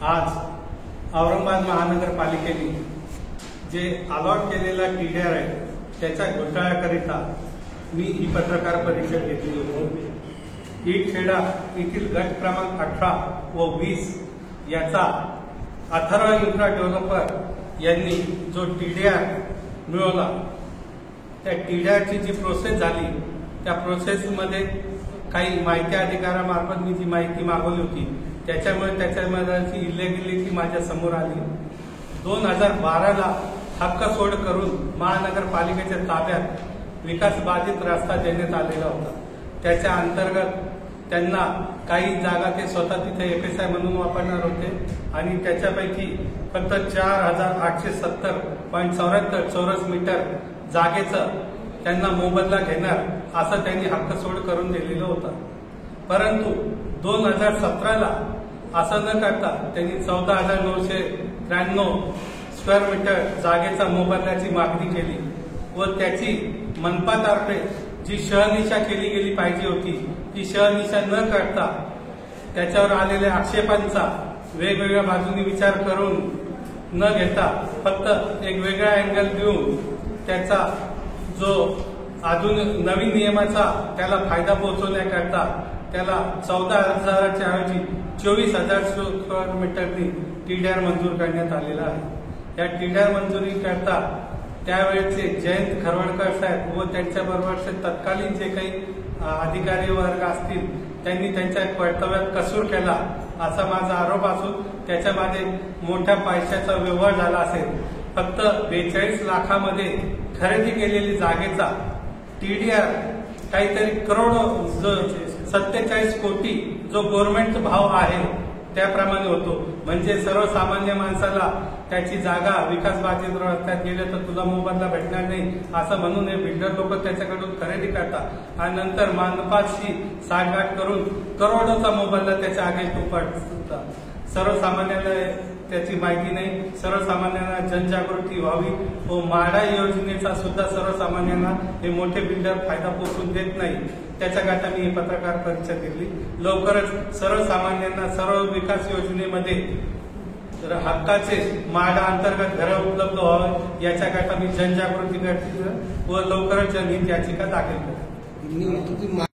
आज औरंगाबाद महानगरपालिकेने जे अलॉट केलेला टीडीआर आहे त्याच्या घोटाळ्याकरिता मी ही पत्रकार परिषद घेतली होती। खेडा येथील गट क्रमांक 18 व 20 याचा अथर्व इन्फ्रा डेव्हलपर यांनी जो टीडीआर मिळवला त्या टीडीआरची जी प्रोसेस झाली त्या प्रोसेसमध्ये काही माहिती अधिकाऱ्यामार्फत मी जी माहिती मागवली होती त्याच्यामुळे त्याच्यामध्ये इलिगॅलिटी माझ्या समोर आली। 2012ला हक्क सोड करून महानगरपालिकेच्या ताब्यात विकास बाधित रस्ता देण्यात आलेला होता। त्याच्या अंतर्गत त्यांना काही जागा ते स्वतः तिथे एफएसआय म्हणून वापरणार होते आणि त्याच्यापैकी फक्त 4870.74 चौरस मीटर जागेचं त्यांना मोबदला घेणार असं त्यांनी हक्क सोड करून दिलेलं होतं। परंतु 2017ला असं न करता त्यांनी 14,993 स्क्वेअर मीटर जागेचा मोबदल्याची मागणी केली व त्याची मनपातर्फे जी शहानिशा केली गेली पाहिजे होती ती शहानिशा न करता त्याच्यावर आलेल्या आक्षेपांचा वेगवेगळ्या बाजूनी विचार करून न घेता फक्त एक वेगळा अँगल देऊन त्याचा जो नवीन नियमाचा त्याला फायदा पोहोचवण्याकरता त्याला 14,000च्या ऐवजी 24,000 स्क्वेअर मीटरनी टीडीआर मंजूर करण्यात आलेला आहे। या टीडीआर मंजुरी करता त्यावेळेचे जयंत खरवडकर साहेब व त्यांच्याबरोबरचे तत्कालीन जे काही अधिकारी वर्ग असतील त्यांनी त्यांच्या कर्तव्यात कसूर केला असा माझा आरोप असून त्याच्या मागे मोठ्या पैशाचा व्यवहार झाला असेल। फक्त 42 लाखामध्ये खरेदी केलेली जागेचा टीडीआर काहीतरी करोडो 47 कोटी जो गव्हर्नमेंट भाव आहे त्याप्रमाणे होतो। म्हणजे सर्वसामान्य माणसाला त्याची जागा विकास बाधित रस्त्यात गेले तर तुला मोबदला भेटणार नाही असं म्हणून हे बिल्डर लोक त्याच्याकडून खरेदी करतात आणि नंतर मनपाशी साठगाठ करून करोडोचा मोबदला त्याच्या आगे तुपडतात। सर्वसामान्याला त्याची माहिती नाही, सर्वसामान्यांना जनजागृती व्हावी व म्हाडा योजनेचा सुद्धा सर्वसामान्यांना हे मोठे बिल्डर फायदा पोहोचून देत नाही त्याच्याकरता मी ही पत्रकार परिषद घेतली। लवकरच सर्वसामान्यांना सर्व विकास योजनेमध्ये हक्काचे म्हाडा अंतर्गत घरं उपलब्ध व्हावे याच्याकरता मी जनजागृती करते व लवकरच जनहित याचिका दाखल करेन।